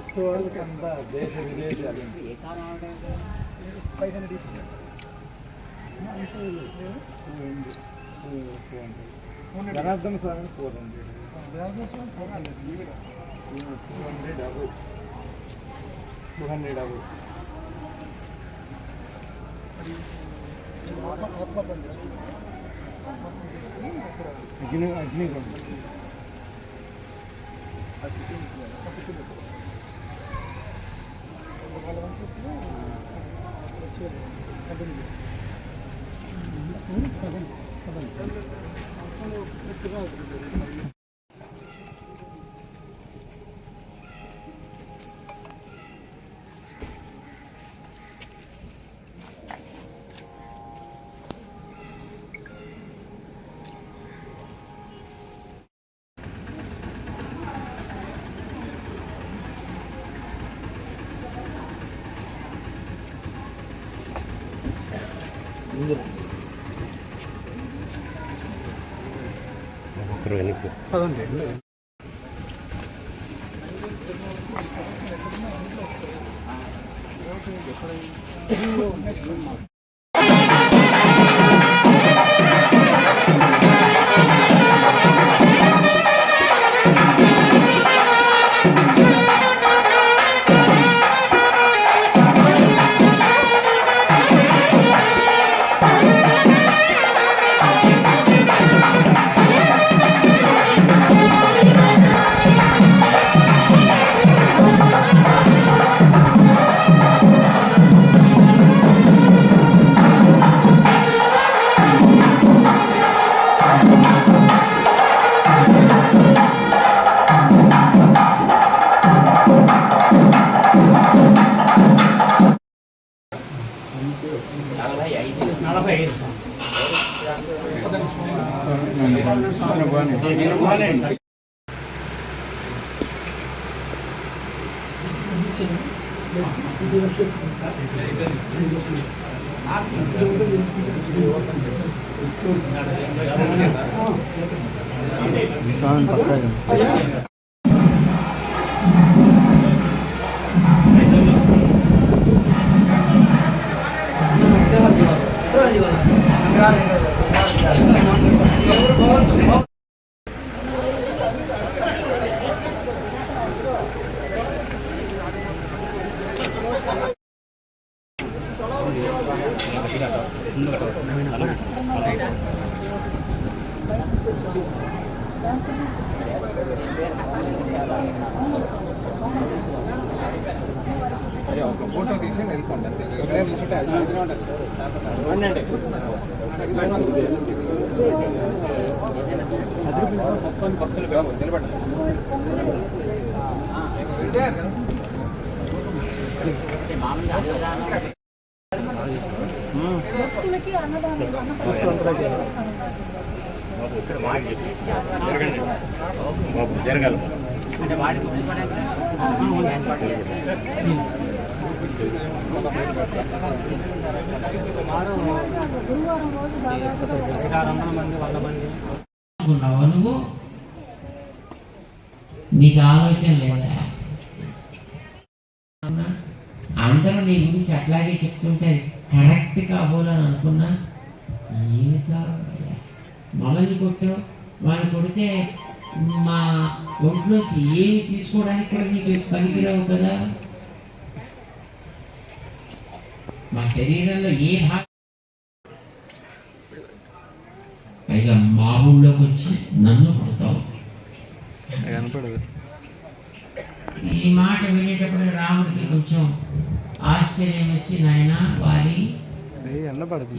ఉత్సవాలకి అంతా దేశ విదేశాలు జనార్దన స్వామి 400 జనార్దన స్వామి 200 అగ్నిగుండం పదండి. ఫోటో తీసి వెళ్ళిపోండి. జరగాలి నువ్వు నీకు ఆలోచన లేదా? అందరూ నీ గురించి అట్లాగే చెప్తుంటే కరెక్ట్ కాబోలని అనుకున్నా ఏమి కావాలయ్యా? మమ్మల్ని కొట్టావు, వాళ్ళు కొడితే మా ఒంట్లోంచి ఏమి తీసుకోవడానికి కూడా నీకు పనికిరావు కదా. మా శరీరంలో ఏ భాగం పైగా మా ఊళ్ళోకి వచ్చి నన్ను కొడతావు. ఈ మాట వినేటప్పుడు రాముడికి కొంచెం ఆశ్చర్యం వేసి, నాయన వారి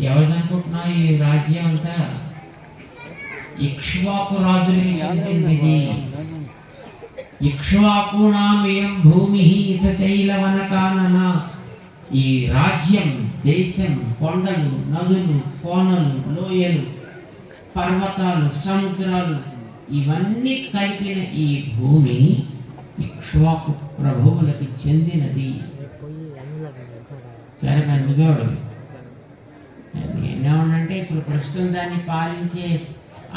ఎవరిదనుకుంటున్నావు ఈ రాజ్యం అంతా? ఇక్ష్వాకు రాజులకి చెందింది. ఇక్ష్వాకుణామయం భూమి సశైలవనకానన. ఈ రాజ్యం, దేశం, కొండలు, నదులు, కోనలు, లోయలు, పర్వతాలు, సముద్రాలు ఇవన్నీ కలిపిన ఈ భూమి ఇక్ష్వాకు ప్రభువులకు చెందినది. సరే మరి నువ్వేవాడు ఏమేమనంటే ఇప్పుడు ప్రస్తుతం దాన్ని పాలించే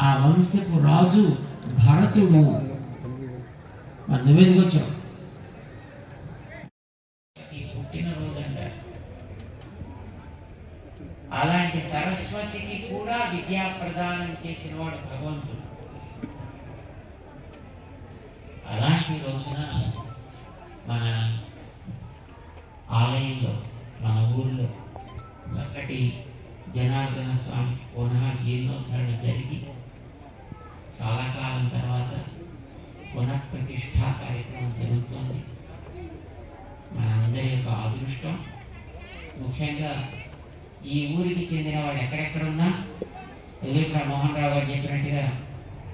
ఆ వంశపు రాజు భరతుడు. మరి నువ్వెందుకు వచ్చావు? పుట్టినరోజు అంటారు. అలాంటి సరస్వతికి కూడా విద్యా ప్రదానం చేసిన వాడు భగవంతుడు. అలాంటి రోజున మన ఆలయంలో మన ఊళ్ళో చక్కటి జనార్దన స్వామి పునః జీర్ణోద్ధరణ జరిగి చాలా కాలం తర్వాత పునఃప్రతిష్ఠా కార్యక్రమం జరుగుతోంది. మనందరి యొక్క అదృష్టం. ముఖ్యంగా ఈ ఊరికి చెందిన వాడు ఎక్కడెక్కడున్నా, ఎదురుగా మోహన్ రావు గారు చెప్పినట్టుగా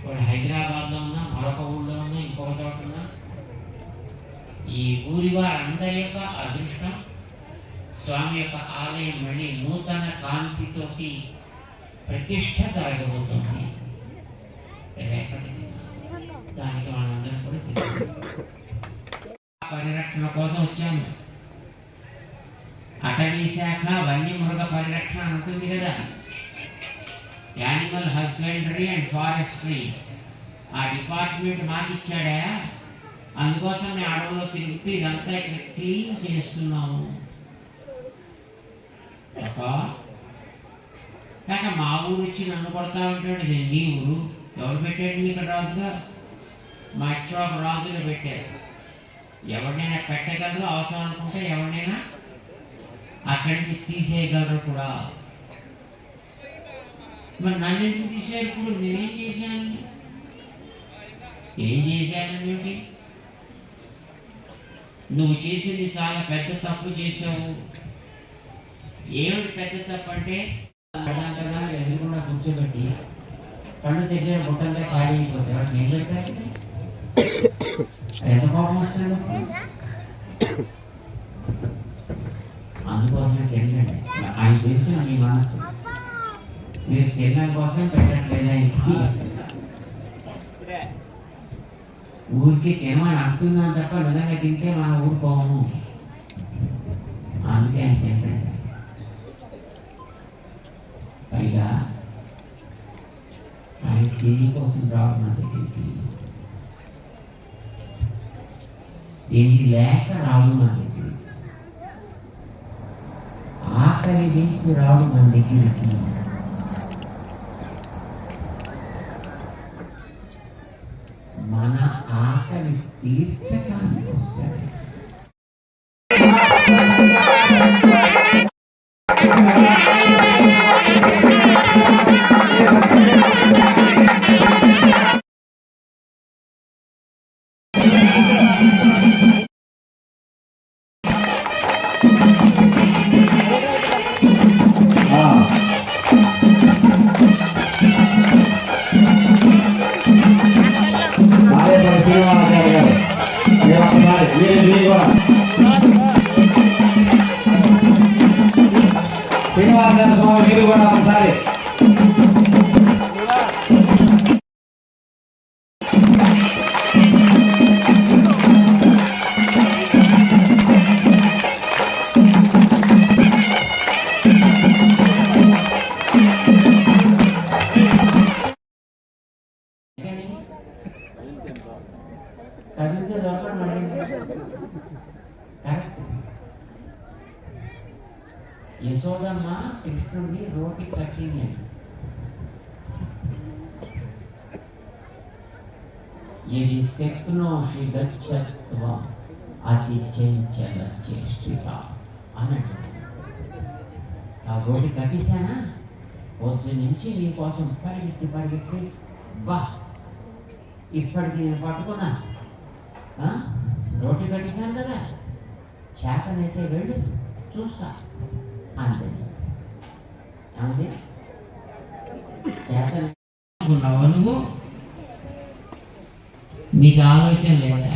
వాడు హైదరాబాద్లో ఉన్నా, మరొక ఊళ్ళో ఉన్నా, ఇంకొక చోట ఉన్నా, ఈ ఊరి వారందరి యొక్క అదృష్టం స్వామి యొక్క ఆలయం మళ్ళీ నూతన కాంతితోటి ప్రతిష్ఠ జరగబోతోంది. రేపటిది దానికి మనందరం కూడా సిద్ధం. పరిరక్షణ కోసం వచ్చాము. అటవీ శాఖ వన్యమృగ పరిరక్షణ ఉంటుంది కదా, యానిమల్ హస్బెండరీ అండ్ ఫారెస్ట్రీ. ఆ డిపార్ట్మెంట్ మాకు ఇచ్చాడా, అందుకోసం మేము అడవుల్లో తిరుగుతూ ఇదంతా ఇక్కడ క్లీన్ చేస్తున్నాము. కాక మా ఊరు వచ్చి నన్ను కొడతా ఉంటాడు. ఇది నీ ఊరు, ఎవరు పెట్టాడు ఇక్కడ రాజుగా? మా ఇక్ష్వాకు రాజుగా పెట్టారు. ఎవరినైనా పెట్టగలరు, అవసరం అనుకుంటే ఎవరినైనా అక్కడి నుంచి తీసేయగలరు కూడా. మరి నన్ను ఎందుకు తీసేయారు? ఇప్పుడు నేనేం చేశాను? ఏం చేశాను? నువ్వు చేసింది చాలా పెద్ద తప్పు చేసావు. ఏమిటి పెద్ద తప్పు అంటే, కదా ఎదురుకుండా కూర్చోబెట్టి కళ్ళు తెచ్చే బుట్టంతా ఖాళీ అయిపోతే వాడికి ఏం చెప్తారు? ఎంత కోపం వస్తాడు. అందుకోసమే తినకండి. ఆయన తెలుసు మీ మనసు. మీరు తినడం కోసం పెట్టట్లేదు ఆయనకి. ఊరికి తినమని అంటున్నాం తప్ప నిజంగా తింటే మన ఊరుకోము. అందుకే ఆయన తింటండి. పైగా ఆయన తిని కోసం రావడం నా దగ్గరికి, తిండి లేక రావడం నా దగ్గరికి, ఆకలి వేసి రావడం మన దగ్గరికి. మన ఆకలి తీర్చడానికి వస్తాడు. శ్రీనివాస స్వామి మీరు కూడా ఒకసారి కదిలితే దొరకడం అడిగింది. యశోదమ్మ కృష్ణుడిని రోటి కట్టింది. ఇది శక్నోషి గచ్చత్వం అతి చంచల చేష్టిత అన్నట్టు. ఆ రోటి కట్టేశానా, పొద్దు నుంచి నీకోసం పరిగెట్టి బా ఇప్పటికి నేను పట్టుకున్నా. రోటి కట్టేశాను కదా, చేతనైతే వెళ్ళు చూస్తా అంతే. ఏమండి చేతనుకున్నావా నువ్వు? నీకు ఆలోచన లేదా?